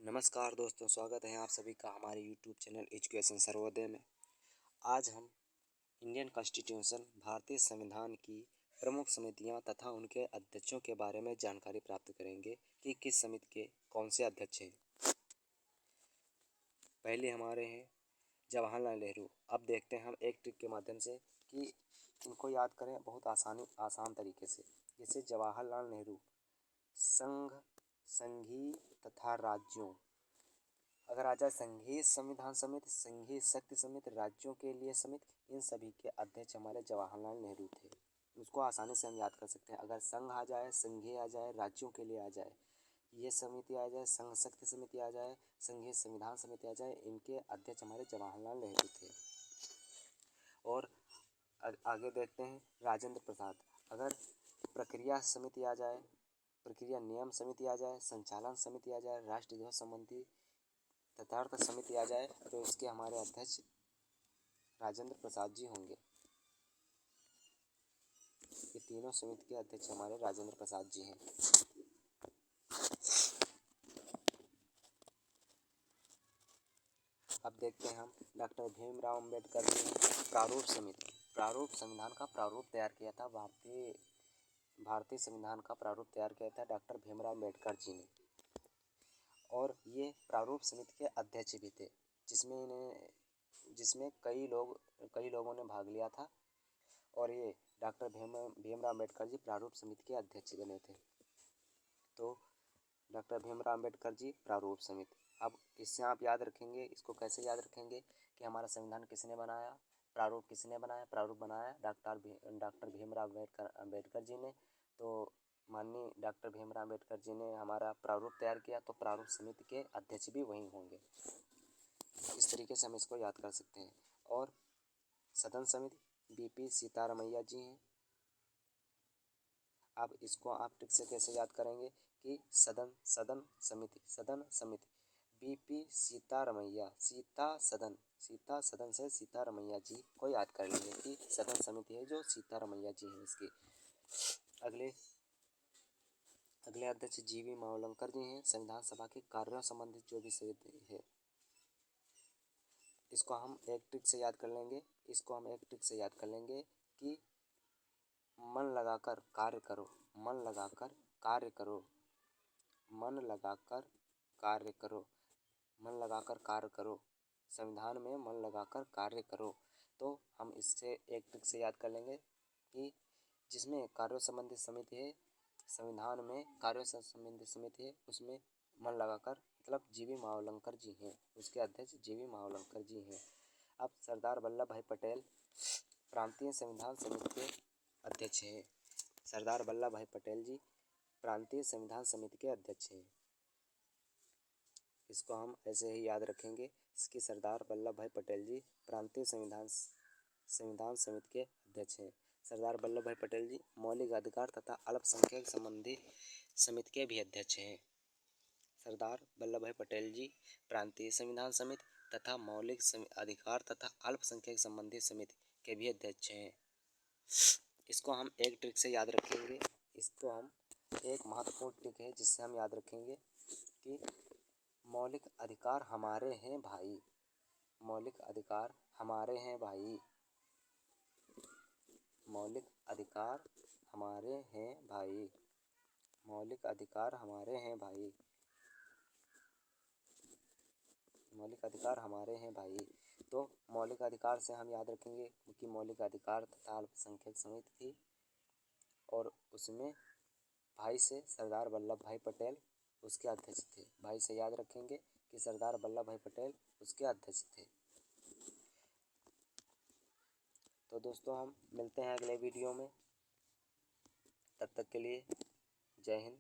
नमस्कार दोस्तों, स्वागत है आप सभी का हमारे यूट्यूब चैनल एजुकेशन सर्वोदय में। आज हम इंडियन कॉन्स्टिट्यूशन भारतीय संविधान की प्रमुख समितियां तथा उनके अध्यक्षों के बारे में जानकारी प्राप्त करेंगे कि किस समिति के कौन से अध्यक्ष हैं। पहले हमारे हैं जवाहरलाल नेहरू। अब देखते हैं हम एक ट्रिक के माध्यम से कि इनको याद करें बहुत आसान तरीके से। जैसे जवाहरलाल नेहरू संघ, संघीय तथा राज्यों। अगर आ जाए संघीय संविधान समिति, संघीय शक्ति समिति, राज्यों के लिए समिति, इन सभी के अध्यक्ष हमारे जवाहरलाल नेहरू थे। उसको आसानी से हम याद कर सकते हैं। अगर संघ आ जाए, संघीय आ जाए, राज्यों के लिए आ जाए, ये समिति आ जाए, संघ शक्ति समिति आ जाए, संघीय संविधान समिति आ जाए, इनके अध्यक्ष हमारे जवाहरलाल नेहरू थे। और आगे देखते हैं राजेंद्र प्रसाद। अगर प्रक्रिया समिति आ जाए, प्रक्रिया नियम समिति आ जाए, संचालन समिति आ जाए, राष्ट्रीय ध्वज संबंधी तथार्थ समिति आ जाए, तो इसके हमारे अध्यक्ष राजेंद्र प्रसाद जी होंगे। ये तीनों समिति के अध्यक्ष हमारे राजेंद्र प्रसाद जी हैं। अब देखते हैं हम डॉक्टर भीमराव अंबेडकर जी ने प्रारूप समिति, प्रारूप संविधान का प्रारूप तैयार किया था। भारतीय संविधान का प्रारूप तैयार किया था डॉक्टर भीमराव अंबेडकर जी ने। और ये प्रारूप समिति के अध्यक्ष भी थे, जिसमें कई लोगों ने भाग लिया था। और ये डॉक्टर भीमराव अंबेडकर जी प्रारूप समिति के अध्यक्ष बने थे। तो डॉक्टर भीमराव अंबेडकर जी प्रारूप समिति। अब इससे आप याद रखेंगे, इसको कैसे याद रखेंगे कि हमारा संविधान किसने बनाया, प्रारूप किसने बनाया। प्रारूप बनाया डॉक्टर भीमराव अंबेडकर जी ने। तो माननीय डॉक्टर भीमराव अंबेडकर जी ने हमारा प्रारूप तैयार किया, तो प्रारूप समिति के अध्यक्ष भी वही होंगे। इस तरीके से हम इसको याद कर सकते हैं। और सदन समिति बीपी सीतारमैया जी हैं। अब इसको आप ट्रिक से कैसे याद करेंगे कि सदन समिति बीपी सीतारमैया, सीता सदन से सीतारमैया जी को याद कर लेंगे कि सदन समिति है जो सीतारमैया जी हैं इसकी। अगले अध्यक्ष जीवी मावलंकर जी हैं। संविधान सभा के कार्यों संबंधित जो भी समिति है, इसको हम एक ट्रिक से याद कर लेंगे कि मन लगाकर कार्य करो, मन लगाकर कार्य करो, मन लगाकर कार्य करो, मन लगाकर कार्य करो, संविधान में मन लगाकर कार्य करो। तो हम इससे एक ट्रिक से याद कर लेंगे कि जिसमें कार्यों संबंधित समिति है, संविधान में कार्यों से संबंधित समिति है, उसमें मन लगाकर मतलब जीवी मावलंकर जी हैं, उसके अध्यक्ष जीवी मावलंकर जी हैं। अब सरदार वल्लभ भाई पटेल प्रांतीय संविधान समिति के अध्यक्ष हैं। सरदार वल्लभ भाई पटेल जी प्रांतीय संविधान समिति के अध्यक्ष हैं। इसको हम ऐसे ही याद रखेंगे कि सरदार वल्लभ भाई पटेल जी प्रांतीय संविधान समिति के अध्यक्ष हैं। सरदार वल्लभ भाई पटेल जी मौलिक अधिकार तथा अल्पसंख्यक संबंधी समिति के भी अध्यक्ष हैं। सरदार वल्लभ भाई पटेल जी प्रांतीय संविधान समिति तथा मौलिक अधिकार तथा अल्पसंख्यक संबंधी समिति के भी अध्यक्ष हैं। इसको हम एक ट्रिक से याद रखेंगे। इसको हम एक महत्वपूर्ण ट्रिक है जिससे हम याद रखेंगे कि मौलिक अधिकार हमारे हैं भाई, मौलिक अधिकार हमारे हैं भाई, मौलिक अधिकार हमारे हैं भाई, मौलिक अधिकार हमारे हैं भाई, मौलिक अधिकार हमारे हैं भाई। तो मौलिक अधिकार से हम याद रखेंगे कि मौलिक अधिकार तथा अल्पसंख्यक समिति थी, और उसमें भाई से सरदार वल्लभ भाई पटेल उसके अध्यक्ष थे। भाई से याद रखेंगे कि सरदार वल्लभ भाई पटेल उसके अध्यक्ष थे। तो दोस्तों हम मिलते हैं अगले वीडियो में, तब तक के लिए जय हिंद।